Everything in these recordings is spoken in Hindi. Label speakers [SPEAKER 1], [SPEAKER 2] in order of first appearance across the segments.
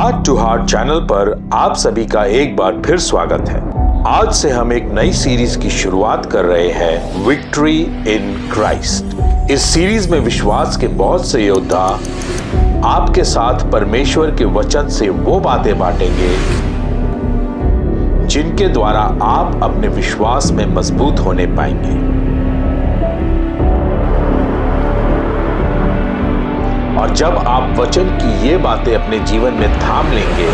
[SPEAKER 1] हार्ट टू हार्ट चैनल पर आप सभी का एक बार फिर स्वागत है। आज से हम एक नई सीरीज की शुरुआत कर रहे हैं, विक्ट्री इन क्राइस्ट। इस सीरीज में विश्वास के बहुत से योद्धा आपके साथ परमेश्वर के वचन से वो बातें बांटेंगे जिनके द्वारा आप अपने विश्वास में मजबूत होने पाएंगे। और जब आप वचन की ये बातें अपने जीवन में थाम लेंगे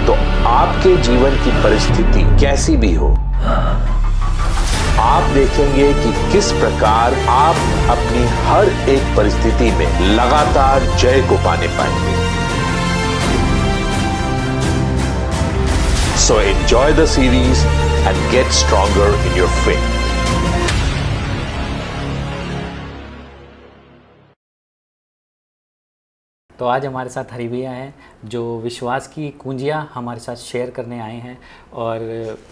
[SPEAKER 1] तो आपके जीवन की परिस्थिति कैसी भी हो, आप देखेंगे कि किस प्रकार आप अपनी हर एक परिस्थिति में लगातार जय को पाने पाएंगे। So enjoy the series and get stronger in your faith.
[SPEAKER 2] तो आज हमारे साथ हरि भैया हैं जो विश्वास की कुंजियाँ हमारे साथ शेयर करने आए हैं और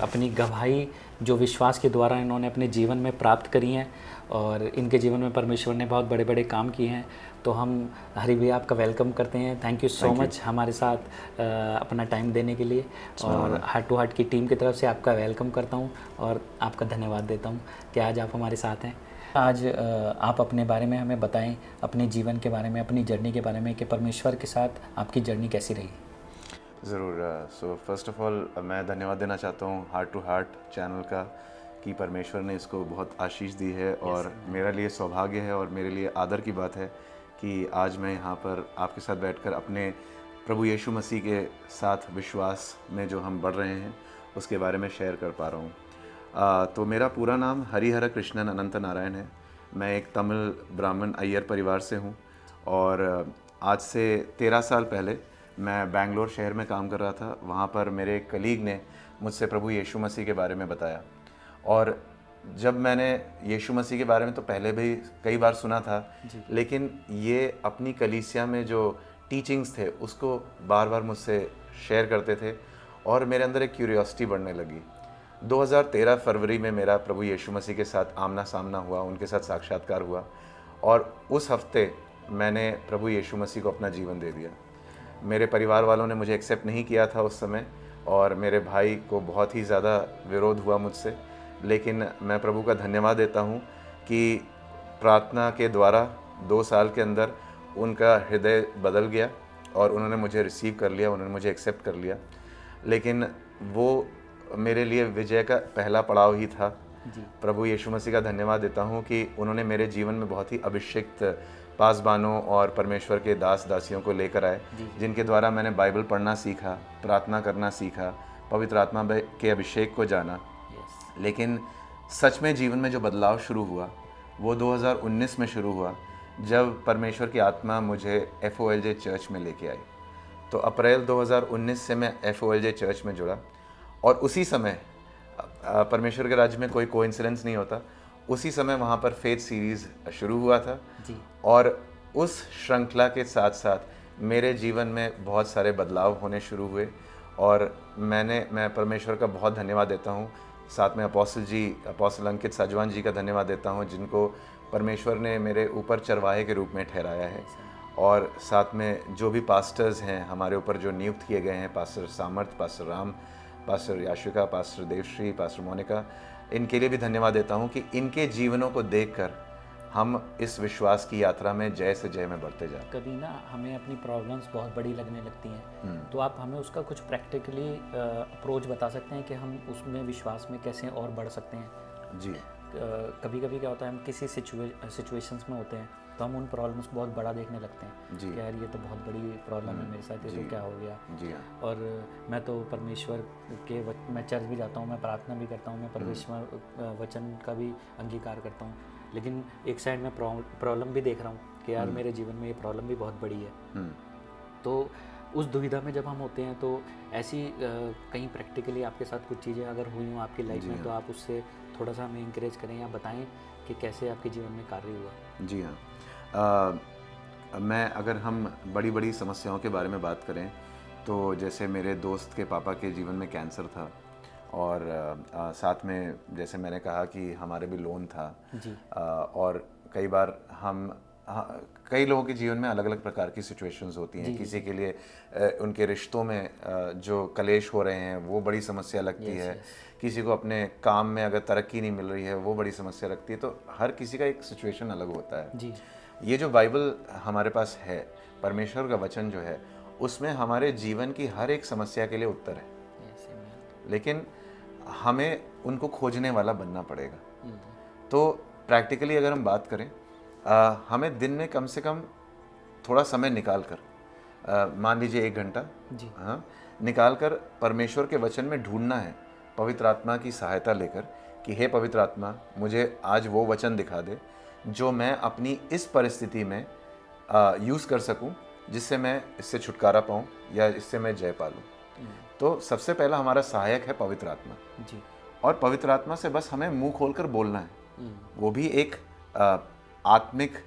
[SPEAKER 2] अपनी गवाही जो विश्वास के द्वारा इन्होंने अपने जीवन में प्राप्त करी हैं और इनके जीवन में परमेश्वर ने बहुत बड़े बड़े काम किए हैं। तो हम हरि भैया आपका वेलकम करते हैं। थैंक यू सो मच हमारे साथ अपना टाइम देने के लिए और हार्ट टू हार्ट की टीम की तरफ से आपका वेलकम करता हूँ और आपका धन्यवाद देता हूँ कि आज आप हमारे साथ हैं। आज आप अपने बारे में हमें बताएं, अपने जीवन के बारे में, अपनी जर्नी के बारे में कि परमेश्वर के साथ आपकी जर्नी कैसी रही।
[SPEAKER 3] ज़रूर। सो फर्स्ट ऑफ ऑल मैं धन्यवाद देना चाहता हूँ हार्ट टू हार्ट चैनल का कि परमेश्वर ने इसको बहुत आशीष दी है और मेरे लिए सौभाग्य है और मेरे लिए आदर की बात है कि आज मैं यहाँ पर आपके साथ बैठकर अपने प्रभु यीशु मसीह के साथ विश्वास में जो हम बढ़ रहे हैं उसके बारे में शेयर कर पा रहा हूँ। तो मेरा पूरा नाम हरिहर कृष्णन अनंत नारायण है। मैं एक तमिल ब्राह्मण अय्यर परिवार से हूँ और आज से 13 साल पहले मैं बेंगलोर शहर में काम कर रहा था। वहाँ पर मेरे एक कलीग ने मुझसे प्रभु यीशु मसीह के बारे में बताया और जब मैंने यीशु मसीह के बारे में तो पहले भी कई बार सुना था, लेकिन ये अपनी कलीसिया में जो टीचिंग्स थे उसको बार बार मुझसे शेयर करते थे और मेरे अंदर एक क्यूरियोसिटी बढ़ने लगी। 2013 फरवरी में मेरा प्रभु यीशु मसीह के साथ आमना सामना हुआ, उनके साथ साक्षात्कार हुआ और उस हफ्ते मैंने प्रभु यीशु मसीह को अपना जीवन दे दिया। मेरे परिवार वालों ने मुझे एक्सेप्ट नहीं किया था उस समय और मेरे भाई को बहुत ही ज़्यादा विरोध हुआ मुझसे, लेकिन मैं प्रभु का धन्यवाद देता हूँ कि प्रार्थना के द्वारा 2 साल के अंदर उनका हृदय बदल गया और उन्होंने मुझे रिसीव कर लिया, उन्होंने मुझे एक्सेप्ट कर लिया। लेकिन वो मेरे लिए विजय का पहला पड़ाव ही था। प्रभु यीशु मसीह का धन्यवाद देता हूँ कि उन्होंने मेरे जीवन में बहुत ही अभिषिक्त पासबानों और परमेश्वर के दास दासियों को लेकर आए, जिनके द्वारा मैंने बाइबल पढ़ना सीखा, प्रार्थना करना सीखा, पवित्र आत्मा के अभिषेक को जाना। लेकिन सच में जीवन में जो बदलाव शुरू हुआ वो 2019 में शुरू हुआ जब परमेश्वर की आत्मा मुझे FOLJ चर्च में लेके आई। तो अप्रैल 2019 से मैं FOLJ चर्च में जुड़ा और उसी समय परमेश्वर के राज्य में कोई कोइंसिडेंस नहीं होता, उसी समय वहाँ पर फेथ सीरीज़ शुरू हुआ था और उस श्रृंखला के साथ साथ मेरे जीवन में बहुत सारे बदलाव होने शुरू हुए और मैं परमेश्वर का बहुत धन्यवाद देता हूँ। साथ में अपोस्टल अंकित साजवान जी का धन्यवाद देता हूँ जिनको परमेश्वर ने मेरे ऊपर चरवाहे के रूप में ठहराया है और साथ में जो भी पास्टर्स हैं हमारे ऊपर जो नियुक्त किए गए हैं, pastor Samarth, pastor Ram, pastor Yashika, pastor Devashree, pastor Monika, इनके लिए भी धन्यवाद देता हूँ कि इनके जीवनों को देखकर हम इस विश्वास की यात्रा में जय से जय में बढ़ते जाएं।
[SPEAKER 2] कभी ना हमें अपनी प्रॉब्लम्स बहुत बड़ी लगने लगती हैं, तो आप हमें उसका कुछ प्रैक्टिकली अप्रोच बता सकते हैं कि हम उसमें विश्वास में कैसे और बढ़ सकते हैं।
[SPEAKER 3] जी।
[SPEAKER 2] कभी कभी क्या होता है, हम किसी सिचुएशंस में होते हैं तो हम उन प्रॉब्लम्स को बहुत बड़ा देखने लगते हैं कि यार ये तो बहुत बड़ी प्रॉब्लम है मेरे साथ, ये तो क्या हो गया।
[SPEAKER 3] जी हाँ। और
[SPEAKER 2] मैं तो परमेश्वर के मैं चर्च भी जाता हूँ, मैं प्रार्थना भी करता हूँ, मैं परमेश्वर वचन का भी अंगीकार करता हूँ, लेकिन एक साइड में प्रॉब्लम भी देख रहा हूँ कि यार मेरे जीवन में ये प्रॉब्लम भी बहुत बड़ी है। तो उस दुविधा में जब हम होते हैं तो ऐसी कहीं प्रैक्टिकली आपके साथ कुछ चीज़ें अगर हुई हों आपकी लाइफ में, तो आप उससे थोड़ा सा हमें इंकरेज करें या बताएं कि कैसे आपके जीवन में कार्य हुआ।
[SPEAKER 3] जी हाँ। मैं अगर हम बड़ी बड़ी समस्याओं के बारे में बात करें तो जैसे मेरे दोस्त के पापा के जीवन में कैंसर था और साथ में जैसे मैंने कहा कि हमारे भी लोन था और कई बार हम हाँ, कई लोगों के जीवन में अलग अलग प्रकार की सिचुएशंस होती हैं। किसी के लिए उनके रिश्तों में जो कलेश हो रहे हैं वो बड़ी समस्या लगती है। किसी को अपने काम में अगर तरक्की नहीं मिल रही है वो बड़ी समस्या लगती है। तो हर किसी का एक सिचुएशन अलग होता है।
[SPEAKER 2] जी।
[SPEAKER 3] ये जो बाइबल हमारे पास है, परमेश्वर का वचन जो है, उसमें हमारे जीवन की हर एक समस्या के लिए उत्तर है, लेकिन हमें उनको खोजने वाला बनना पड़ेगा। तो प्रैक्टिकली अगर हम बात करें, हमें दिन में कम से कम थोड़ा समय निकाल कर, मान लीजिए 1 घंटा, हाँ, निकाल कर परमेश्वर के वचन में ढूंढना है, पवित्र आत्मा की सहायता लेकर कि हे पवित्र आत्मा, मुझे आज वो वचन दिखा दे जो मैं अपनी इस परिस्थिति में यूज़ कर सकूं, जिससे मैं इससे छुटकारा पाऊं या इससे मैं जय पा लूं। तो सबसे पहला हमारा सहायक है पवित्र आत्मा जी। और पवित्र आत्मा से बस हमें मुंह खोलकर बोलना है। वो भी एक आत्मिक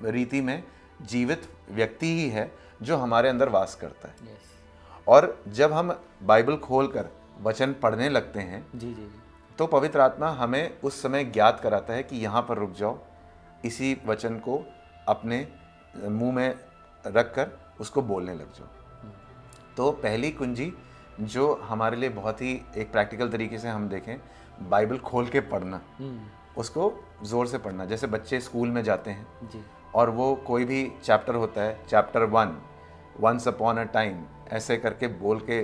[SPEAKER 3] रीति में जीवित व्यक्ति ही है जो हमारे अंदर वास करता है। और जब हम बाइबल खोलकर वचन पढ़ने लगते हैं जी, तो पवित्र आत्मा हमें उस समय ज्ञात कराता है कि यहाँ पर रुक जाओ, इसी वचन को अपने मुंह में रखकर उसको बोलने लग जाओ। तो पहली कुंजी जो हमारे लिए बहुत ही एक प्रैक्टिकल तरीके से हम देखें, बाइबल खोल के पढ़ना, उसको ज़ोर से पढ़ना। जैसे बच्चे स्कूल में जाते हैं जी। और वो कोई भी चैप्टर होता है, chapter 1, once upon a time, ऐसे करके बोल के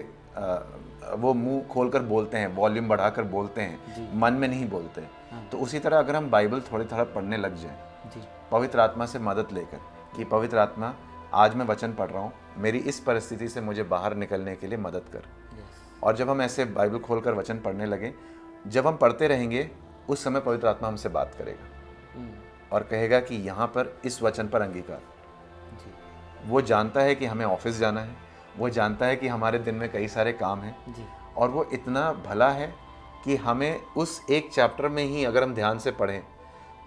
[SPEAKER 3] वो मुंह खोलकर बोलते हैं, वॉल्यूम बढ़ाकर बोलते हैं, मन में नहीं बोलते। तो उसी तरह अगर हम बाइबल थोड़ी थोड़ा पढ़ने लग जाएं, पवित्र आत्मा से मदद लेकर कि पवित्र आत्मा, आज मैं वचन पढ़ रहा हूँ, मेरी इस परिस्थिति से मुझे बाहर निकलने के लिए मदद कर। और जब हम ऐसे बाइबल खोलकर वचन पढ़ने लगे, जब हम पढ़ते रहेंगे, उस समय पवित्र आत्मा हमसे बात करेगा और कहेगा कि यहाँ पर इस वचन पर अंगीकार। वो जानता है कि हमें ऑफिस जाना है, वो जानता है कि हमारे दिन में कई सारे काम हैं जी। और वो इतना भला है कि हमें उस एक चैप्टर में ही अगर हम ध्यान से पढ़ें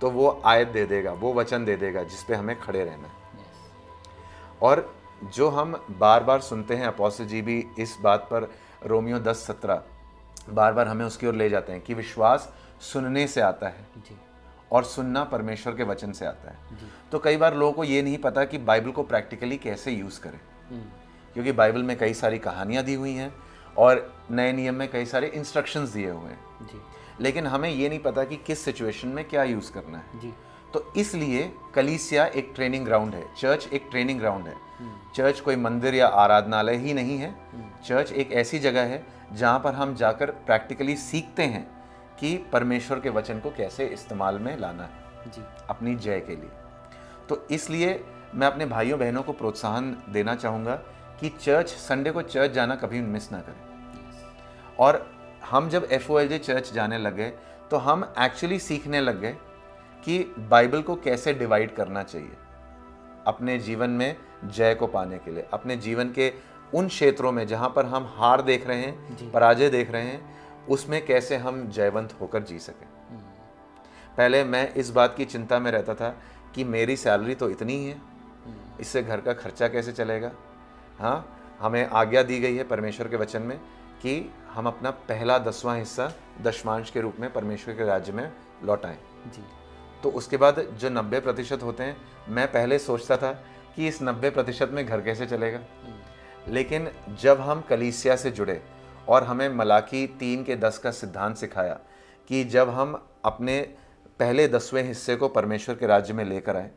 [SPEAKER 3] तो वो आयत दे देगा, वो वचन दे देगा जिस पे हमें खड़े रहना है। और जो हम बार बार सुनते हैं, अपोस्टल जी भी इस बात पर रोमियो 10:17 बार बार हमें उसकी ओर ले जाते हैं कि विश्वास सुनने से आता है जी। और सुनना परमेश्वर के वचन से आता है जी। तो कई बार लोगों को ये नहीं पता कि बाइबल को प्रैक्टिकली कैसे यूज़ करें, क्योंकि बाइबल में कई सारी कहानियाँ दी हुई हैं और नए नियम में कई सारे इंस्ट्रक्शंस दिए हुए हैं जी। लेकिन हमें ये नहीं पता कि किस सिचुएशन में क्या यूज़ करना है जी। तो इसलिए कलीसिया एक ट्रेनिंग ग्राउंड है, चर्च एक ट्रेनिंग ग्राउंड है। चर्च कोई मंदिर या आराधनालय ही नहीं है। चर्च एक ऐसी जगह है जहाँ पर हम जाकर प्रैक्टिकली सीखते हैं कि परमेश्वर के वचन को कैसे इस्तेमाल में लाना है जी। अपनी जय के लिए। तो इसलिए मैं अपने भाइयों बहनों को प्रोत्साहन देना चाहूँगा कि चर्च, संडे को चर्च जाना कभी मिस ना करें। और हम जब FOLJ चर्च जाने लगे तो हम एक्चुअली सीखने लग गए कि बाइबल को कैसे डिवाइड करना चाहिए अपने जीवन में जय को पाने के लिए, अपने जीवन के उन क्षेत्रों में जहाँ पर हम हार देख रहे हैं, पराजय देख रहे हैं, उसमें कैसे हम जयवंत होकर जी सकें। पहले मैं इस बात की चिंता में रहता था कि मेरी सैलरी तो इतनी ही है, इससे घर का खर्चा कैसे चलेगा। हाँ, हमें आज्ञा दी गई है परमेश्वर के वचन में कि हम अपना पहला 10वां हिस्सा दशमांश के रूप में परमेश्वर के राज्य में लौटाएं जी। तो उसके बाद जो 90% होते हैं, मैं पहले सोचता था कि इस 90% में घर कैसे चलेगा। लेकिन जब हम कलीसिया से जुड़े और हमें मलाकी 3:10 का सिद्धांत सिखाया कि जब हम अपने पहले 10वें हिस्से को परमेश्वर के राज्य में लेकर आए,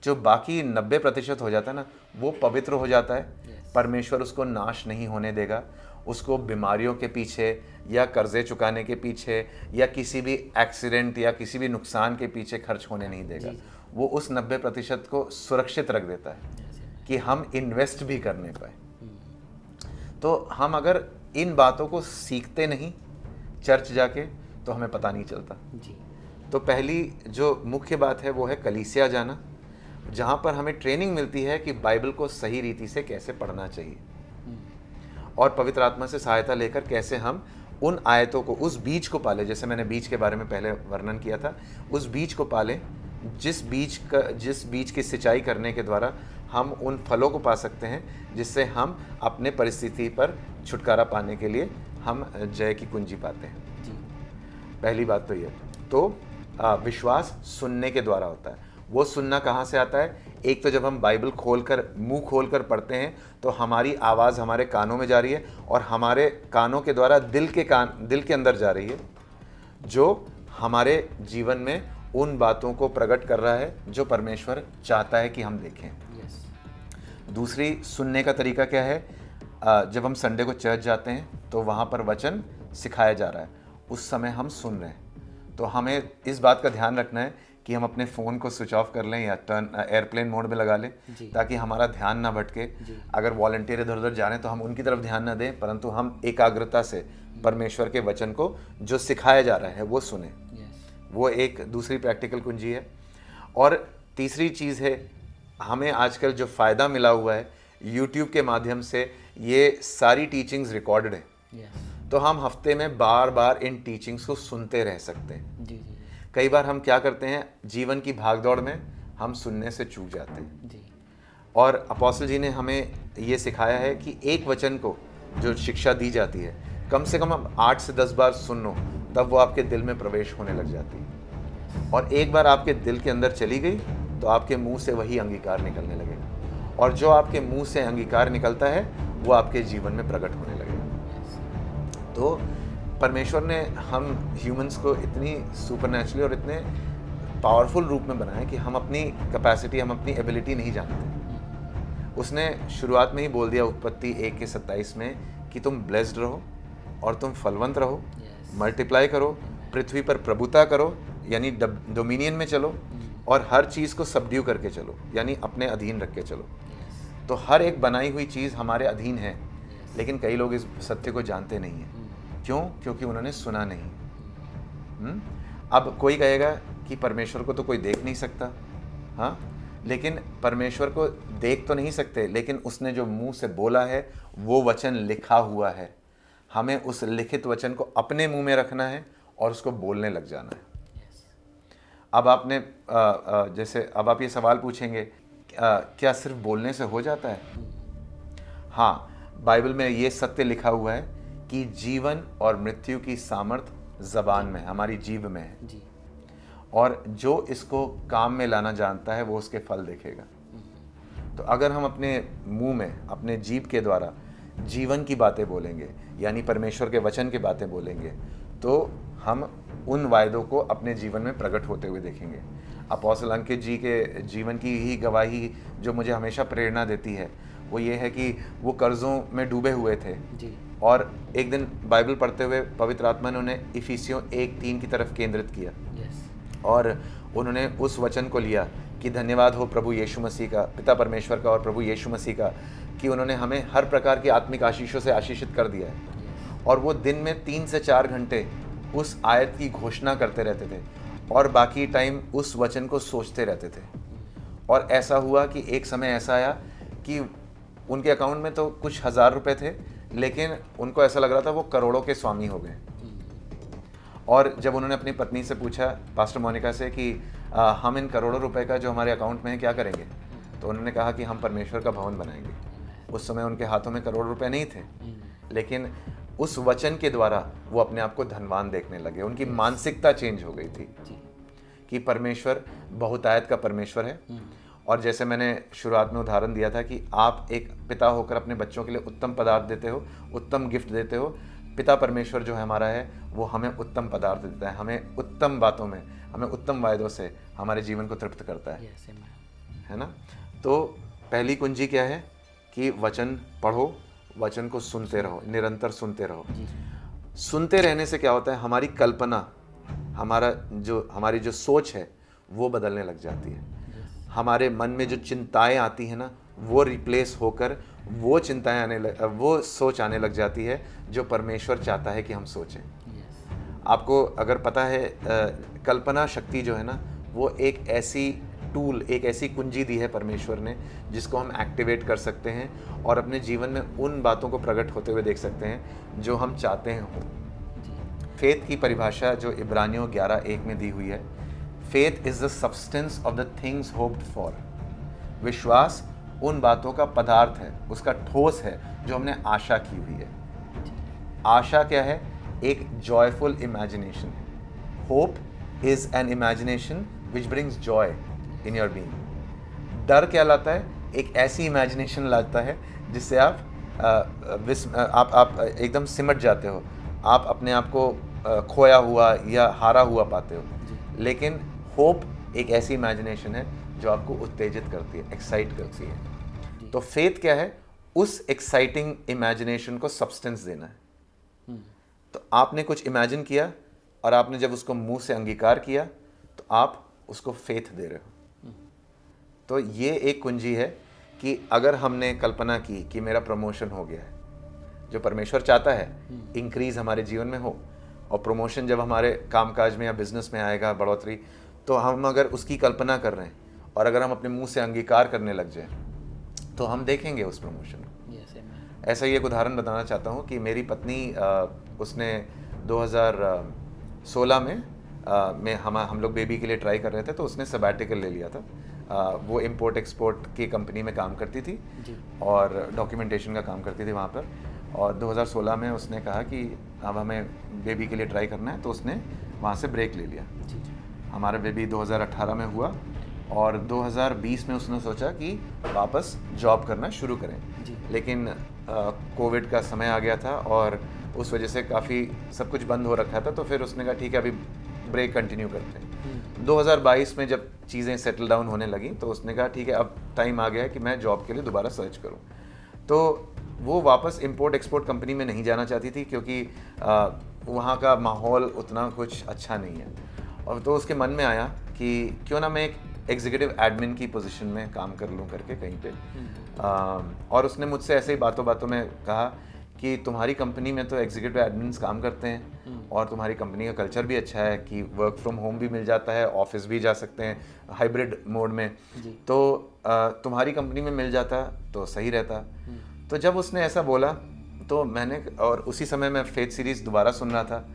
[SPEAKER 3] जो बाकी 90% हो जाता है ना, वो पवित्र हो जाता है। परमेश्वर उसको नाश नहीं होने देगा, उसको बीमारियों के पीछे या कर्जे चुकाने के पीछे या किसी भी एक्सीडेंट या किसी भी नुकसान के पीछे खर्च होने नहीं देगा। वो उस 90% को सुरक्षित रख देता है कि हम इन्वेस्ट भी करने पाए। तो हम अगर इन बातों को सीखते नहीं चर्च जाके, तो हमें पता नहीं चलता जी। तो पहली जो मुख्य बात है वो है कलीसिया जाना, जहाँ पर हमें ट्रेनिंग मिलती है कि बाइबल को सही रीति से कैसे पढ़ना चाहिए और पवित्र आत्मा से सहायता लेकर कैसे हम उन आयतों को, उस बीज को पाले। जैसे मैंने बीज के बारे में पहले वर्णन किया था, उस बीज को पाले जिस बीज की सिंचाई करने के द्वारा हम उन फलों को पा सकते हैं, जिससे हम अपने परिस्थिति पर छुटकारा पाने के लिए हम जय की कुंजी पाते हैं जी। पहली बात तो ये। तो विश्वास सुनने के द्वारा होता है। वो सुनना कहाँ से आता है? एक तो जब हम बाइबल खोलकर मुंह खोलकर पढ़ते हैं तो हमारी आवाज़ हमारे कानों में जा रही है और हमारे कानों के द्वारा दिल के अंदर जा रही है, जो हमारे जीवन में उन बातों को प्रकट कर रहा है जो परमेश्वर चाहता है कि हम देखें। दूसरी सुनने का तरीका क्या है? जब हम संडे को चर्च जाते हैं तो वहाँ पर वचन सिखाया जा रहा है, उस समय हम सुन रहे हैं। तो हमें इस बात का ध्यान रखना है कि हम अपने फ़ोन को स्विच ऑफ कर लें या एयरप्लेन मोड में लगा लें, ताकि हमारा ध्यान ना भटके। अगर वॉलंटियर इधर उधर जा रहे हैं तो हम उनकी तरफ ध्यान ना दें, परंतु हम एकाग्रता से परमेश्वर के वचन को जो सिखाया जा रहा है वो सुने। वो एक दूसरी प्रैक्टिकल कुंजी है। और तीसरी चीज़ है, हमें आजकल जो फ़ायदा मिला हुआ है YouTube के माध्यम से, ये सारी टीचिंग्स रिकॉर्डेड है, तो हम हफ्ते में बार बार इन टीचिंग्स को सुनते रह सकते हैं। कई बार हम क्या करते हैं, जीवन की भागदौड़ में हम सुनने से चूक जाते हैं। और अपोस्टल जी ने हमें ये सिखाया है कि एक वचन को जो शिक्षा दी जाती है, कम से कम आप 8 से 10 बार सुन लो, तब वो आपके दिल में प्रवेश होने लग जाती है। और एक बार आपके दिल के अंदर चली गई तो आपके मुंह से वही अंगीकार निकलने लगेगा, और जो आपके मुंह से अंगीकार निकलता है वो आपके जीवन में प्रकट होने लगेगा। तो परमेश्वर ने हम ह्यूमंस को इतनी सुपरनैचुरली और इतने पावरफुल रूप में बनाया कि हम अपनी कैपेसिटी, हम अपनी एबिलिटी नहीं जानते। उसने शुरुआत में ही बोल दिया उत्पत्ति 1:27 में कि तुम ब्लेस्ड रहो और तुम फलवंत रहो, मल्टीप्लाई करो, पृथ्वी पर प्रभुता करो, यानी डोमिनियन में चलो, और हर चीज़ को सबड्यू करके चलो, यानी अपने अधीन रख के चलो। तो हर एक बनाई हुई चीज़ हमारे अधीन है, लेकिन कई लोग इस सत्य को जानते नहीं हैं। क्यों? क्योंकि उन्होंने सुना नहीं। अब कोई कहेगा कि परमेश्वर को तो कोई देख नहीं सकता। हाँ, लेकिन परमेश्वर को देख तो नहीं सकते, लेकिन उसने जो मुंह से बोला है वो वचन लिखा हुआ है। हमें उस लिखित वचन को अपने मुंह में रखना है और उसको बोलने लग जाना है। अब आपने जैसे अब आप ये सवाल पूछेंगे, क्या सिर्फ बोलने से हो जाता है? हाँ, बाइबल में ये सत्य लिखा हुआ है कि जीवन और मृत्यु की सामर्थ ज़बान में, हमारी जीभ में है जी। और जो इसको काम में लाना जानता है वो उसके फल देखेगा। तो अगर हम अपने मुंह में, अपने जीभ के द्वारा जीवन की बातें बोलेंगे, यानी परमेश्वर के वचन की बातें बोलेंगे, तो हम उन वायदों को अपने जीवन में प्रकट होते हुए देखेंगे। अपोस्टल अंकित जी के जीवन की ही गवाही जो मुझे हमेशा प्रेरणा देती है वो ये है कि वो कर्ज़ों में डूबे हुए थे जी। और एक दिन बाइबल पढ़ते हुए पवित्र आत्मा ने उन्हें इफिसियों 1:3 की तरफ केंद्रित किया और उन्होंने उस वचन को लिया कि धन्यवाद हो प्रभु यीशु मसीह का, पिता परमेश्वर का और प्रभु यीशु मसीह का, कि उन्होंने हमें हर प्रकार की आत्मिक आशीषों से आशीषित कर दिया है। और वो दिन में 3 से 4 घंटे उस आयत की घोषणा करते रहते थे और बाकी टाइम उस वचन को सोचते रहते थे। और ऐसा हुआ कि एक समय ऐसा आया कि उनके अकाउंट में तो कुछ हज़ार रुपए थे, लेकिन उनको ऐसा लग रहा था वो करोड़ों के स्वामी हो गए। और जब उन्होंने अपनी पत्नी से पूछा, पास्टर मोनिका से, कि हम इन करोड़ों रुपए का जो हमारे अकाउंट में है क्या करेंगे, तो उन्होंने कहा कि हम परमेश्वर का भवन बनाएंगे। उस समय उनके हाथों में करोड़ रुपए नहीं थे, लेकिन उस वचन के द्वारा वो अपने आप को धनवान देखने लगे। उनकी मानसिकता चेंज हो गई थी कि परमेश्वर बहुतायत का परमेश्वर है। और जैसे मैंने शुरुआत में उदाहरण दिया था कि आप एक पिता होकर अपने बच्चों के लिए उत्तम पदार्थ देते हो, उत्तम गिफ्ट देते हो, पिता परमेश्वर जो हमारा है वो हमें उत्तम पदार्थ देता है, हमें उत्तम बातों में, हमें उत्तम वायदों से हमारे जीवन को तृप्त करता है ना। तो पहली कुंजी क्या है कि वचन पढ़ो, वचन को सुनते रहो, निरंतर सुनते रहो। सुनते रहने से क्या होता है, हमारी कल्पना, हमारी जो सोच है वो बदलने लग जाती है। हमारे मन में जो चिंताएं आती हैं ना, वो रिप्लेस होकर वो वो सोच आने लग जाती है जो परमेश्वर चाहता है कि हम सोचें। आपको अगर पता है, कल्पना शक्ति जो है ना, वो एक ऐसी टूल, एक ऐसी कुंजी दी है परमेश्वर ने जिसको हम एक्टिवेट कर सकते हैं और अपने जीवन में उन बातों को प्रकट होते हुए देख सकते हैं जो हम चाहते हैं हो। फेथ की परिभाषा जो इब्रानियों 11:1 में दी हुई है, faith is the substance of the things hoped for. विश्वास उन बातों का पदार्थ है, उसका ठोस है जो हमने आशा की हुई है। आशा क्या है? एक जॉयफुल इमेजिनेशन है। Hope is an imagination which brings Joy. In your being. डर क्या लाता है? एक ऐसी इमेजिनेशन लाता है जिससे आप एकदम सिमट जाते हो, आप अपने आप को खोया हुआ या हारा हुआ पाते हो। लेकिन होप एक ऐसी इमेजिनेशन है जो आपको उत्तेजित करती है, एक्साइट करती है। तो फेथ क्या है? उस एक्साइटिंग इमेजिनेशन को सब्सटेंस देना है। तो आपने कुछ इमेजिन किया और आपने जब उसको मुंह से अंगीकार किया तो आप उसको फेथ दे रहे हो। तो ये एक कुंजी है कि अगर हमने कल्पना की कि मेरा प्रमोशन हो गया है, जो परमेश्वर चाहता है इंक्रीज हमारे जीवन में हो, और प्रमोशन जब हमारे कामकाज में या बिजनेस में आएगा, बढ़ोतरी, तो हम अगर उसकी कल्पना कर रहे हैं और अगर हम अपने मुंह से अंगीकार करने लग जाए तो हम देखेंगे उस प्रमोशन को। ऐसा ही एक उदाहरण बताना चाहता हूँ कि मेरी पत्नी उसने 2016 में हम लोग बेबी के लिए ट्राई कर रहे थे, तो उसने सबैटिकल ले लिया था। वो इंपोर्ट एक्सपोर्ट की कंपनी में काम करती थी और डॉक्यूमेंटेशन का काम करती थी वहाँ पर। और 2016 में उसने कहा कि अब हमें बेबी के लिए ट्राई करना है, तो उसने वहाँ से ब्रेक ले लिया। हमारा बेबी 2018 में हुआ और 2020 में उसने सोचा कि वापस जॉब करना शुरू करें, लेकिन कोविड का समय आ गया था और उस वजह से काफ़ी सब कुछ बंद हो रखा था। तो फिर उसने कहा ठीक है, अभी ब्रेक कंटिन्यू करते हैं। 2022 में जब चीज़ें सेटल डाउन होने लगी तो उसने कहा ठीक है, अब टाइम आ गया है कि मैं जॉब के लिए दोबारा सर्च करूं। तो वो वापस इंपोर्ट एक्सपोर्ट कंपनी में नहीं जाना चाहती थी क्योंकि वहाँ का माहौल उतना कुछ अच्छा नहीं है। और तो उसके मन में आया कि क्यों ना मैं एक एग्जीक्यूटिव एडमिन की पोजीशन में काम कर लूँ करके कहीं पे। और उसने मुझसे ऐसे ही बातों बातों में कहा कि तुम्हारी कंपनी में तो एग्जीक्यूटिव एडमिन्स काम करते हैं और तुम्हारी कंपनी का कल्चर भी अच्छा है कि वर्क फ्रॉम होम भी मिल जाता है, ऑफिस भी जा सकते हैं हाइब्रिड मोड में, तो तुम्हारी कंपनी में मिल जाता तो सही रहता। तो जब उसने ऐसा बोला तो मैंने, और उसी समय मैं फेथ सीरीज दोबारा सुन रहा था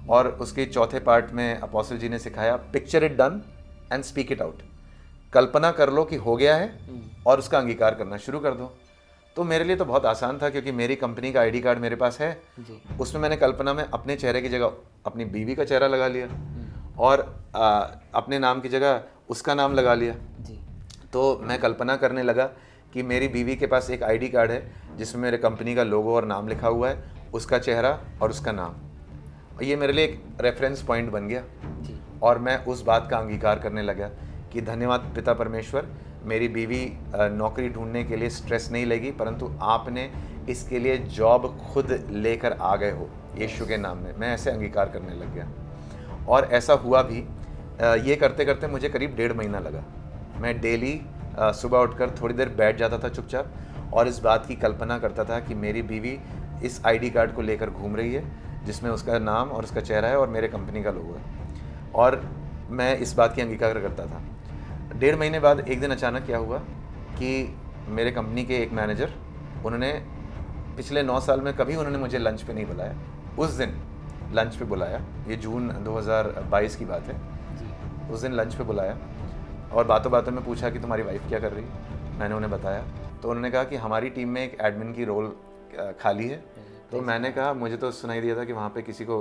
[SPEAKER 3] और उसके चौथे पार्ट में अपोस्टल जी ने सिखाया picture it done and speak it out. कल्पना कर लो कि हो गया है और उसका अंगीकार करना शुरू कर दो। तो मेरे लिए तो बहुत आसान था क्योंकि मेरी कंपनी का आईडी कार्ड मेरे पास है। उसमें मैंने कल्पना में अपने चेहरे की जगह अपनी बीवी का चेहरा लगा लिया और अपने नाम की जगह उसका नाम लगा लिया। तो मैं कल्पना करने लगा कि मेरी बीवी के पास एक आईडी कार्ड है जिसमें मेरे कंपनी का लोगो और नाम लिखा हुआ है, उसका चेहरा और उसका नाम। ये मेरे लिए एक रेफरेंस पॉइंट बन गया और मैं उस बात का अंगीकार करने लगा कि धन्यवाद पिता परमेश्वर, मेरी बीवी नौकरी ढूंढने के लिए स्ट्रेस नहीं लेगी, परंतु आपने इसके लिए जॉब खुद लेकर आ गए हो यीशु के नाम में। मैं ऐसे अंगीकार करने लग गया और ऐसा हुआ भी। ये करते करते मुझे करीब 1.5 महीना लगा। मैं डेली सुबह उठकर थोड़ी देर बैठ जाता था चुपचाप और इस बात की कल्पना करता था कि मेरी बीवी इस आईडी कार्ड को लेकर घूम रही है जिसमें उसका नाम और उसका चेहरा है और मेरे कंपनी का लोगो है, और मैं इस बात की अंगीकार करता था। 1.5 महीने बाद एक दिन अचानक क्या हुआ कि मेरे कंपनी के एक मैनेजर, उन्होंने पिछले 9 साल में कभी उन्होंने मुझे लंच पे नहीं बुलाया, उस दिन लंच पे बुलाया। ये जून 2022 की बात है। उस दिन लंच पे बुलाया और बातों बातों में पूछा कि तुम्हारी वाइफ क्या कर रही है। मैंने उन्हें बताया तो उन्होंने कहा कि हमारी टीम में एक एडमिन की रोल खाली है। तो मैंने कहा मुझे तो सुनाई दिया था कि वहाँ पे किसी को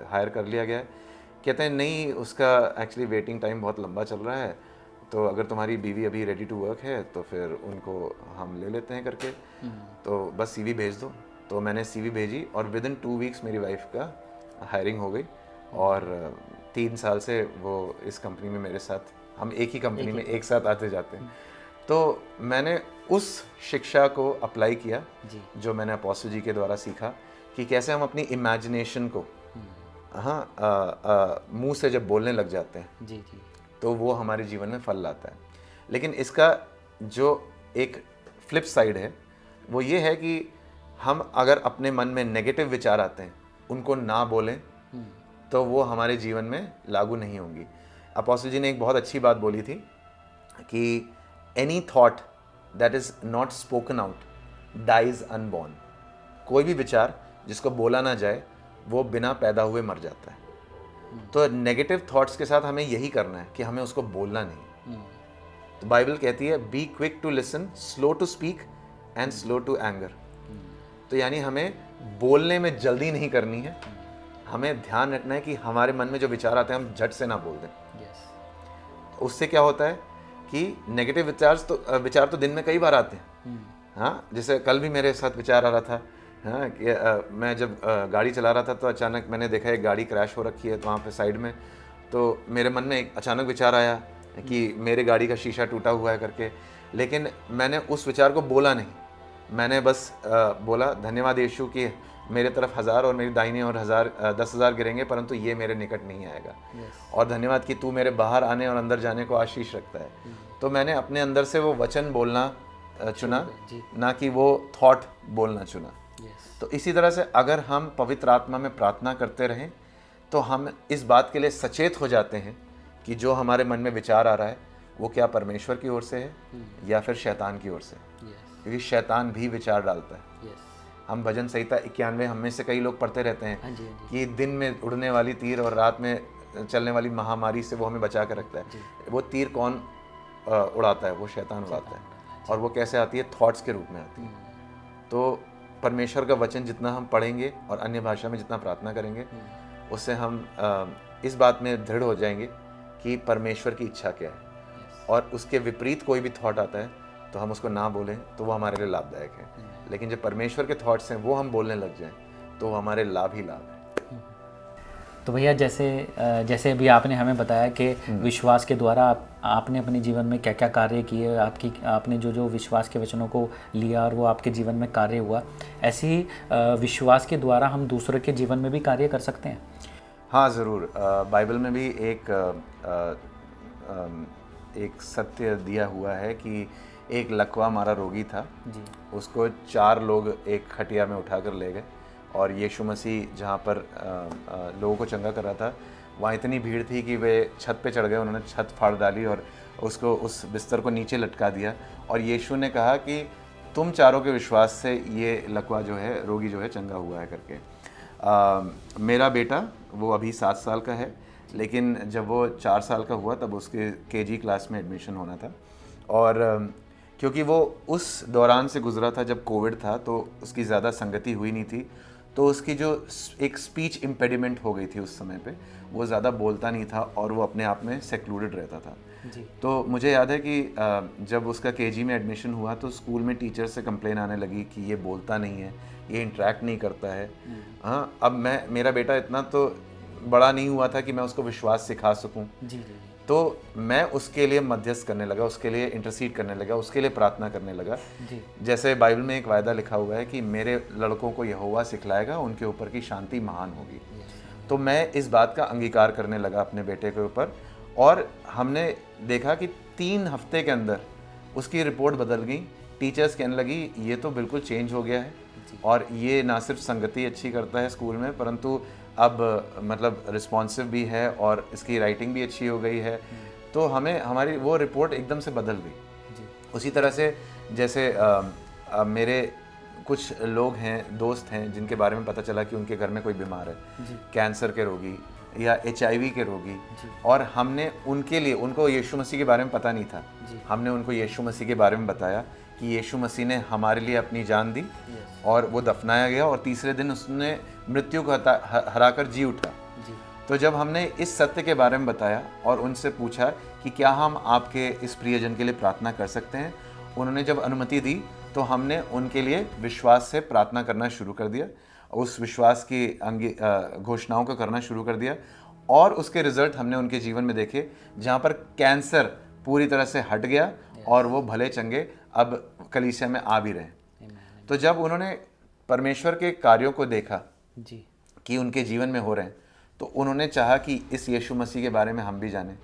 [SPEAKER 3] हायर कर लिया गया है। कहते हैं नहीं, उसका एक्चुअली वेटिंग टाइम बहुत लंबा चल रहा है, तो अगर तुम्हारी बीवी अभी रेडी टू वर्क है तो फिर उनको हम ले लेते हैं करके, तो बस सीवी भेज दो। तो मैंने सीवी भेजी और विद इन 2 वीक्स मेरी वाइफ का हायरिंग हो गई और 3 साल से वो इस कंपनी में मेरे साथ, हम एक ही कंपनी में एक साथ आते जाते हैं। तो मैंने उस शिक्षा को अप्लाई किया जो मैंने अपोस्टल जी के द्वारा सीखा कि कैसे हम अपनी इमेजिनेशन को मुंह से जब बोलने लग जाते हैं तो वो हमारे जीवन में फल लाता है। लेकिन इसका जो एक फ्लिप साइड है वो ये है कि हम अगर अपने मन में नेगेटिव विचार आते हैं उनको ना बोलें तो वो हमारे जीवन में लागू नहीं होंगी। अपोस्टल जी ने एक बहुत अच्छी बात बोली थी कि any thought that is not spoken out dies unborn. कोई भी विचार जिसको बोला ना जाए वो बिना पैदा हुए मर जाता है। तो नेगेटिव थॉट्स के साथ हमें यही करना है कि हमें उसको बोलना नहीं। तो बाइबल कहती है be quick to listen, slow to speak and slow to anger. तो यानी हमें बोलने में जल्दी नहीं करनी है, हमें ध्यान रखना है कि हमारे मन में जो विचार आते हैं हम झट से ना बोल दें। उससे क्या होता है कि नेगेटिव विचार तो दिन में कई बार आते हैं। हाँ, जैसे कल भी मेरे साथ विचार आ रहा था, हाँ, कि मैं जब गाड़ी चला रहा था तो अचानक मैंने देखा एक गाड़ी क्रैश हो रखी है तो वहाँ पे साइड में, तो मेरे मन में एक अचानक विचार आया कि मेरे गाड़ी का शीशा टूटा हुआ है करके, लेकिन मैंने उस विचार को बोला नहीं। मैंने बस बोला धन्यवाद यीशु कि मेरे तरफ 1000 और मेरी दाहिनी और 10,000 गिरेंगे परंतु ये मेरे निकट नहीं आएगा। और धन्यवाद कि तू मेरे बाहर आने और अंदर जाने को आशीष रखता है। तो मैंने अपने अंदर से वो वचन बोलना चुना, ना कि वो थॉट बोलना चुना। तो इसी तरह से अगर हम पवित्र आत्मा में प्रार्थना करते रहें तो हम इस बात के लिए सचेत हो जाते हैं कि जो हमारे मन में विचार आ रहा है वो क्या परमेश्वर की ओर से है या फिर शैतान की ओर से, क्योंकि शैतान भी विचार डालता है। हम भजन संहिता 91 हम में से कई लोग पढ़ते रहते हैं कि दिन में उड़ने वाली तीर और रात में चलने वाली महामारी से वो हमें बचा कर रखता है। वो तीर कौन उड़ाता है? वो शैतान उड़ाता है। और वो कैसे आती है? थॉट्स के रूप में आती है। तो परमेश्वर का वचन जितना हम पढ़ेंगे और अन्य भाषा में जितना प्रार्थना करेंगे, उससे हम इस बात में दृढ़ हो जाएंगे कि परमेश्वर की इच्छा क्या है। और उसके विपरीत कोई भी थॉट आता है तो हम उसको ना बोलें तो वो हमारे लिए लाभदायक है। लेकिन जब परमेश्वर के थॉट्स हैं वो हम बोलने लग जाएं तो वो हमारे लाभ ही लाभ है।
[SPEAKER 2] तो भैया जैसे अभी आपने हमें बताया कि विश्वास के द्वारा आपने अपने जीवन में क्या क्या कार्य किए, आपने जो विश्वास के वचनों को लिया और वो आपके जीवन में कार्य हुआ, ऐसे ही विश्वास के द्वारा हम दूसरों के जीवन में भी कार्य कर सकते हैं।
[SPEAKER 3] हाँ ज़रूर। बाइबल में भी एक सत्य दिया हुआ है कि एक लकवा मारा रोगी था जी। उसको 4 लोग एक खटिया में उठाकर ले गए और यीशु मसीह जहाँ पर लोगों को चंगा कर रहा था वहाँ इतनी भीड़ थी कि वे छत पे चढ़ गए। उन्होंने छत फाड़ डाली और उसको उस बिस्तर को नीचे लटका दिया और यीशु ने कहा कि तुम चारों के विश्वास से ये लकवा जो है, रोगी जो है, चंगा हुआ है करके। मेरा बेटा वो अभी 7 साल का है, लेकिन जब वो 4 साल का हुआ तब उसके KG क्लास में एडमिशन होना था। और क्योंकि वो उस दौरान से गुजरा था जब कोविड था तो उसकी ज़्यादा संगति हुई नहीं थी, तो उसकी जो एक स्पीच इम्पेडिमेंट हो गई थी उस समय पे, वो ज़्यादा बोलता नहीं था और वो अपने आप में सेक्लूडेड रहता था जी। तो मुझे याद है कि जब उसका KG में एडमिशन हुआ तो स्कूल में टीचर से कंप्लेन आने लगी कि ये बोलता नहीं है, ये इंटरेक्ट नहीं करता है। हाँ, अब मेरा बेटा इतना तो बड़ा नहीं हुआ था कि मैं उसको विश्वास सिखा सकूं जी। तो मैं उसके लिए मध्यस्थ करने लगा, उसके लिए इंटरसीड करने लगा, उसके लिए प्रार्थना करने लगा जी। जैसे बाइबल में एक वायदा लिखा हुआ है कि मेरे लड़कों को यहोवा सिखलाएगा, उनके ऊपर की शांति महान होगी। तो मैं इस बात का अंगीकार करने लगा अपने बेटे के ऊपर और हमने देखा कि 3 हफ्ते के अंदर उसकी रिपोर्ट बदल गई। टीचर्स कहने लगी ये तो बिल्कुल चेंज हो गया है और ये ना सिर्फ संगति अच्छी करता है स्कूल में परंतु अब मतलब रिस्पॉन्सिव भी है और इसकी राइटिंग भी अच्छी हो गई है। तो हमारी वो रिपोर्ट एकदम से बदल गई। उसी तरह से जैसे मेरे कुछ लोग हैं, दोस्त हैं, जिनके बारे में पता चला कि उनके घर में कोई बीमार है, कैंसर के रोगी या HIV के रोगी, और हमने उनके लिए, उनको यीशु मसीह के बारे में पता नहीं था, हमने उनको यीशु मसीह के बारे में बताया कि यीशु मसीह ने हमारे लिए अपनी जान दी और वो दफनाया गया और तीसरे दिन उसने मृत्यु को हराकर जी उठा। तो जब हमने इस सत्य के बारे में बताया और उनसे पूछा कि क्या हम आपके इस प्रियजन के लिए प्रार्थना कर सकते हैं, उन्होंने जब अनुमति दी तो हमने उनके लिए विश्वास से प्रार्थना करना शुरू कर दिया, उस विश्वास की घोषणाओं को करना शुरू कर दिया और उसके रिजल्ट हमने उनके जीवन में देखे, जहाँ पर कैंसर पूरी तरह से हट गया और वो भले चंगे अब कलीसिया में आ भी रहे। तो जब उन्होंने परमेश्वर के कार्यों को देखा जी कि उनके जीवन में हो रहे हैं, तो उन्होंने चाहा कि इस यीशु मसीह के बारे में हम भी जानें,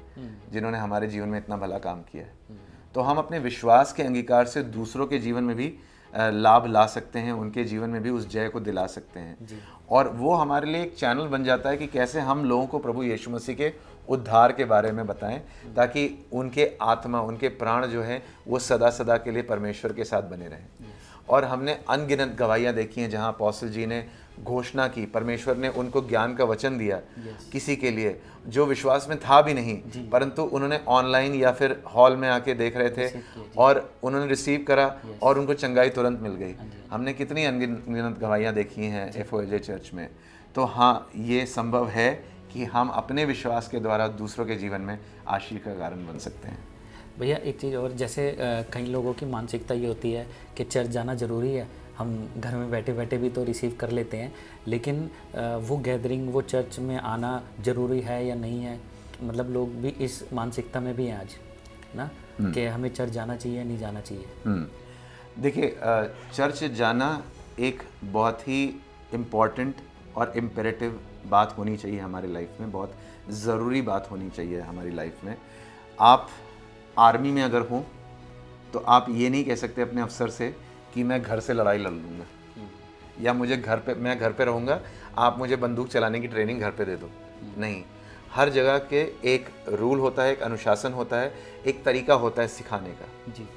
[SPEAKER 3] जिन्होंने हमारे जीवन में इतना भला काम किया है। तो हम अपने विश्वास के अंगीकार से दूसरों के जीवन में भी लाभ ला सकते हैं, उनके जीवन में भी उस जय को दिला सकते हैं और वो हमारे लिए एक चैनल बन जाता है कि कैसे हम लोगों को प्रभु यीशु मसीह के उद्धार के बारे में बताएं, ताकि उनके आत्मा, उनके प्राण जो है वो सदा सदा के लिए परमेश्वर के साथ बने रहें। और हमने अनगिनत गवाहियाँ देखी हैं जहाँ अपोस्टल जी ने घोषणा की, परमेश्वर ने उनको ज्ञान का वचन दिया किसी के लिए जो विश्वास में था भी नहीं, परंतु उन्होंने ऑनलाइन या फिर हॉल में आके देख रहे थे और उन्होंने रिसीव करा और उनको चंगाई तुरंत मिल गई। हमने कितनी अनगिनत गवाहियाँ देखी हैं FOJ चर्च में। तो हाँ, ये संभव है कि हम अपने विश्वास के द्वारा दूसरों के जीवन में आशीष का कारण बन सकते हैं।
[SPEAKER 2] भैया एक चीज़ और, जैसे कई लोगों की मानसिकता ये होती है कि चर्च जाना ज़रूरी है, हम घर में बैठे बैठे भी तो रिसीव कर लेते हैं, लेकिन वो गैदरिंग, वो चर्च में आना ज़रूरी है या नहीं है, मतलब लोग भी इस मानसिकता में भी हैं आज ना, कि हमें चर्च जाना चाहिए नहीं जाना चाहिए।
[SPEAKER 3] देखिए, चर्च जाना एक बहुत ही इम्पॉर्टेंट और इम्पेरेटिव बात होनी चाहिए हमारी लाइफ में, बहुत ज़रूरी बात होनी चाहिए हमारी लाइफ में। आप आर्मी में अगर हों तो आप ये नहीं कह सकते अपने अफसर से कि मैं घर से लड़ाई लड़ लूँगा, या मुझे मैं घर पे रहूँगा, आप मुझे बंदूक चलाने की ट्रेनिंग घर पे दे दो। नहीं, हर जगह के एक रूल होता है, एक अनुशासन होता है, एक तरीका होता है सिखाने का।
[SPEAKER 2] जी।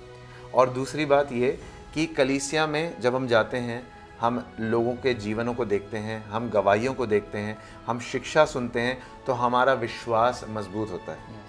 [SPEAKER 3] और दूसरी बात ये कि कलीसिया में जब हम जाते हैं, हम लोगों के जीवनों को देखते हैं, हम गवाहियों को देखते हैं, हम शिक्षा सुनते हैं, तो हमारा विश्वास मजबूत होता है।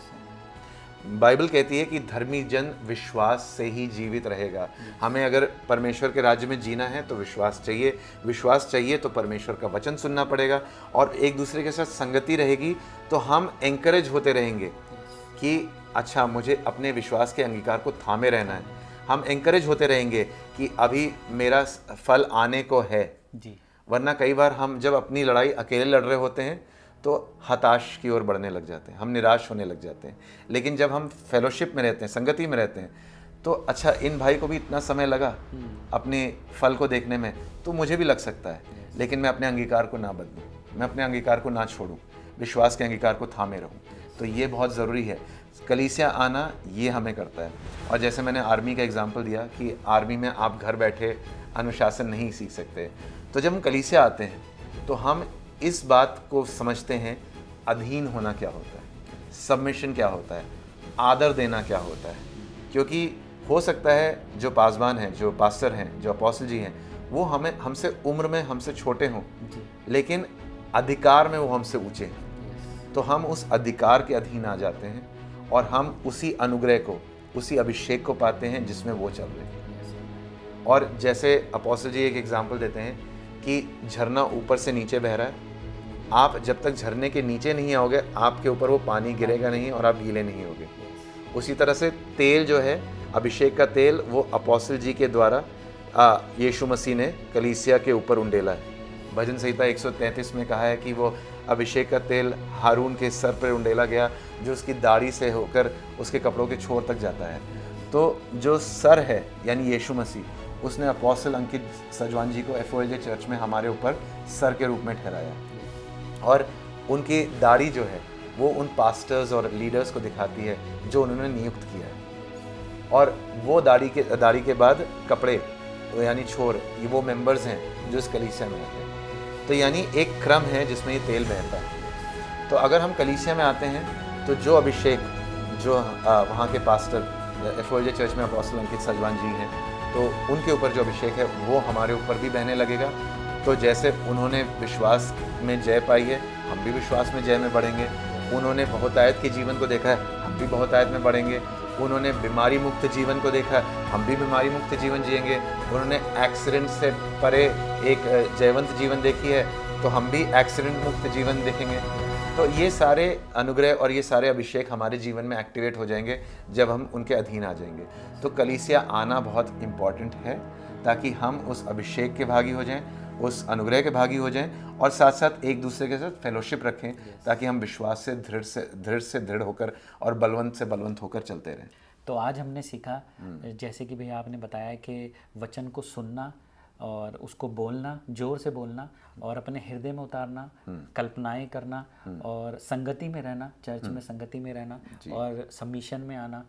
[SPEAKER 3] बाइबल कहती है कि धर्मी जन विश्वास से ही जीवित रहेगा। हमें अगर परमेश्वर के राज्य में जीना है तो विश्वास चाहिए, विश्वास चाहिए तो परमेश्वर का वचन सुनना पड़ेगा, और एक दूसरे के साथ संगति रहेगी तो हम एंकरेज होते रहेंगे कि अच्छा, मुझे अपने विश्वास के अंगीकार को थामे रहना है। हम एंकरेज होते रहेंगे कि अभी मेरा फल आने को है
[SPEAKER 2] जी।
[SPEAKER 3] वरना कई बार हम जब अपनी लड़ाई अकेले लड़ रहे होते हैं तो हताश की ओर बढ़ने लग जाते हैं, हम निराश होने लग जाते हैं। लेकिन जब हम फेलोशिप में रहते हैं, संगति में रहते हैं, तो अच्छा, इन भाई को भी इतना समय लगा अपने फल को देखने में, तो मुझे भी लग सकता है। लेकिन मैं अपने अंगीकार को ना बदलूं, मैं अपने अंगीकार को ना छोड़ूं, विश्वास के अंगीकार को थामे रहूं। तो ये बहुत ज़रूरी है। कलीसिया आना ये हमें करता है। और जैसे मैंने आर्मी का एग्जाम्पल दिया कि आर्मी में आप घर बैठे अनुशासन नहीं सीख सकते, तो जब हम कलीसिया आते हैं तो हम इस बात को समझते हैं, अधीन होना क्या होता है, सबमिशन क्या होता है, आदर देना क्या होता है। क्योंकि हो सकता है जो पासबान हैं, जो पास्टर हैं, जो अपोस्टल जी हैं, वो हमसे उम्र में हमसे छोटे हों, लेकिन अधिकार में वो हमसे ऊंचे हैं। तो हम उस अधिकार के अधीन आ जाते हैं और हम उसी अनुग्रह को, उसी अभिषेक को पाते हैं जिसमें वो चल रहे हैं। और जैसे अपोस्टल जी एक एग्जाम्पल देते हैं कि झरना ऊपर से नीचे बह रहा है, आप जब तक झरने के नीचे नहीं आओगे, आपके ऊपर वो पानी गिरेगा नहीं और आप गीले नहीं होगे। उसी तरह से तेल जो है, अभिषेक का तेल, वो अपोस्टल जी के द्वारा यीशु मसीह ने कलीसिया के ऊपर उंडेला है। भजन संहिता 133 में कहा है कि वो अभिषेक का तेल हारून के सर पर उंडेला गया, जो उसकी दाढ़ी से होकर उसके कपड़ों के छोर तक जाता है। तो जो सर है यानी यीशु मसीह, उसने अपोस्टल अंकित सजवान जी को एफओएलजे चर्च में हमारे ऊपर सर के रूप में ठहराया, और उनकी दाढ़ी जो है वो उन पास्टर्स और लीडर्स को दिखाती है जो उन्होंने नियुक्त किया है। और वो दाढ़ी के बाद कपड़े यानी छोर, ये वो मेंबर्स हैं जो इस कलीसिया में आते हैं। तो यानी एक क्रम है जिसमें ये तेल बहता है। तो अगर हम कलीसिया में आते हैं तो जो अभिषेक, जो वहाँ के पास्टर एफओएलजे चर्च में अपोस्टल अंकित सजवान जी हैं, तो उनके ऊपर जो अभिषेक है वो हमारे ऊपर भी बहने लगेगा। तो जैसे उन्होंने विश्वास में जय पाई है, हम भी विश्वास में जय में बढ़ेंगे। उन्होंने बहुतायत के जीवन को देखा है, हम भी बहुतायत में बढ़ेंगे। उन्होंने बीमारी मुक्त जीवन को देखा है, हम भी बीमारी मुक्त जीवन जिएंगे। उन्होंने एक्सीडेंट से परे एक जयवंत जीवन देखी है, तो हम भी एक्सीडेंट मुक्त जीवन देखेंगे। तो ये सारे अनुग्रह और ये सारे अभिषेक हमारे जीवन में एक्टिवेट हो जाएंगे जब हम उनके अधीन आ जाएंगे। तो कलीसिया आना बहुत इम्पॉर्टेंट है ताकि हम उस अभिषेक के भागी हो जाएं, उस अनुग्रह के भागी हो जाएं, और साथ साथ एक दूसरे के साथ फेलोशिप रखें, ताकि हम विश्वास से दृढ़ होकर और बलवंत से बलवंत होकर चलते रहें।
[SPEAKER 2] तो आज हमने सीखा, जैसे कि भैया आपने बताया कि वचन को सुनना और उसको बोलना, जोर से बोलना, और अपने हृदय में उतारना, कल्पनाएं करना, और संगति में रहना, चर्च में संगति में रहना, और सबमिशन में आना,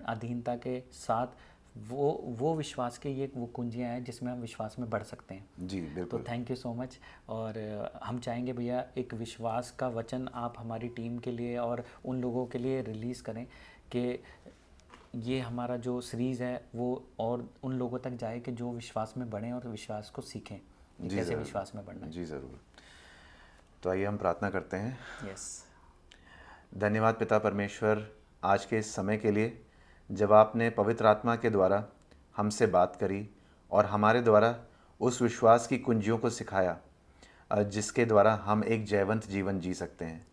[SPEAKER 2] अधीनता के साथ। वो विश्वास के ये वो कुंजियाँ हैं जिसमें हम विश्वास में बढ़ सकते हैं।
[SPEAKER 3] जी बिल्कुल।
[SPEAKER 2] तो थैंक यू सो मच। और हम चाहेंगे भैया एक विश्वास का वचन आप हमारी टीम के लिए और उन लोगों के लिए रिलीज़ करें कि ये हमारा जो सीरीज़ है वो और उन लोगों तक जाए कि जो विश्वास में बढ़ें और विश्वास को सीखें, कैसे विश्वास में बढ़ना है।
[SPEAKER 3] जी ज़रूर। तो आइए हम प्रार्थना करते हैं।
[SPEAKER 2] यस।
[SPEAKER 3] धन्यवाद पिता परमेश्वर, आज के इस समय के लिए, जब आपने पवित्र आत्मा के द्वारा हमसे बात करी और हमारे द्वारा उस विश्वास की कुंजियों को सिखाया जिसके द्वारा हम एक जयवंत जीवन जी सकते हैं।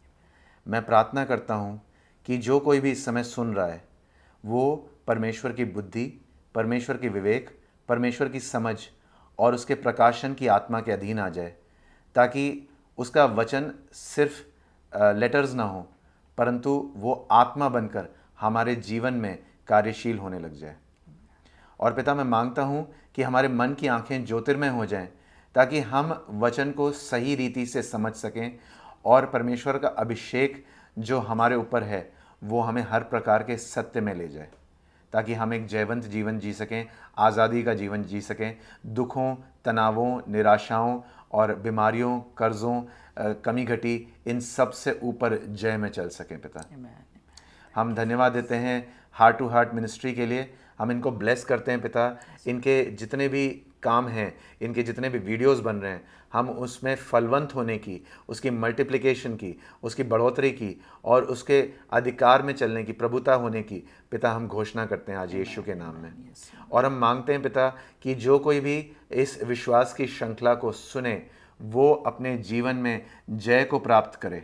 [SPEAKER 3] मैं प्रार्थना करता हूँ कि जो कोई भी इस समय सुन रहा है वो परमेश्वर की बुद्धि, परमेश्वर की विवेक, परमेश्वर की समझ और उसके प्रकाशन की आत्मा के अधीन आ जाए, ताकि उसका वचन सिर्फ लेटर्स ना हो, परंतु वो आत्मा बनकर हमारे जीवन में कार्यशील होने लग जाए। और पिता, मैं मांगता हूँ कि हमारे मन की आंखें ज्योतिर्मय हो जाएं, ताकि हम वचन को सही रीति से समझ सकें और परमेश्वर का अभिषेक जो हमारे ऊपर है वो हमें हर प्रकार के सत्य में ले जाए, ताकि हम एक जयवंत जीवन जी सकें, आज़ादी का जीवन जी सकें, दुखों, तनावों, निराशाओं और बीमारियों, कर्ज़ों, कमी घटी, इन सब से ऊपर जय में चल सकें। पिता, हम धन्यवाद देते हैं हार्ट टू हार्ट मिनिस्ट्री के लिए। हम इनको ब्लेस करते हैं पिता। इनके जितने भी काम हैं, इनके जितने भी वीडियोस बन रहे हैं, हम उसमें फलवंत होने की, उसकी मल्टीप्लिकेशन की, उसकी बढ़ोतरी की और उसके अधिकार में चलने की, प्रभुता होने की पिता हम घोषणा करते हैं आज यीशु के नाम में। और हम मांगते हैं पिता कि जो कोई भी इस विश्वास की श्रृंखला को सुने वो अपने जीवन में जय को प्राप्त करे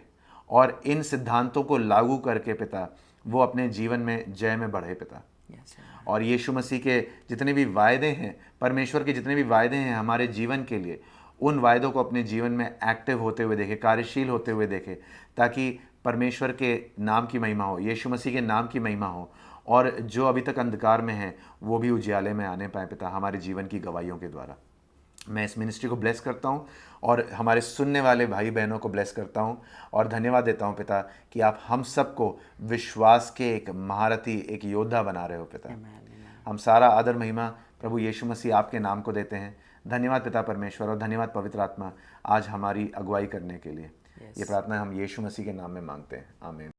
[SPEAKER 3] और इन सिद्धांतों को लागू करके पिता वो अपने जीवन में जय में बढ़े पिता। और यीशु मसीह के जितने भी वायदे हैं, परमेश्वर के जितने भी वायदे हैं हमारे जीवन के लिए, उन वायदों को अपने जीवन में एक्टिव होते हुए देखे, कार्यशील होते हुए देखे, ताकि परमेश्वर के नाम की महिमा हो, यीशु मसीह के नाम की महिमा हो और जो अभी तक अंधकार में हैं वो भी उजियाले में आने पाए पिता, हमारे जीवन की गवाहियों के द्वारा। मैं इस मिनिस्ट्री को ब्लेस करता हूँ और हमारे सुनने वाले भाई बहनों को ब्लेस करता हूँ और धन्यवाद देता हूँ पिता कि आप हम सबको विश्वास के एक महारथी, एक योद्धा बना रहे हो पिता। हम सारा आदर महिमा प्रभु यीशु मसीह आपके नाम को देते हैं। धन्यवाद पिता परमेश्वर और धन्यवाद पवित्र आत्मा आज हमारी अगुवाई करने के लिए। ये प्रार्थना हम यीशु मसीह के नाम में मांगते हैं, आमीन।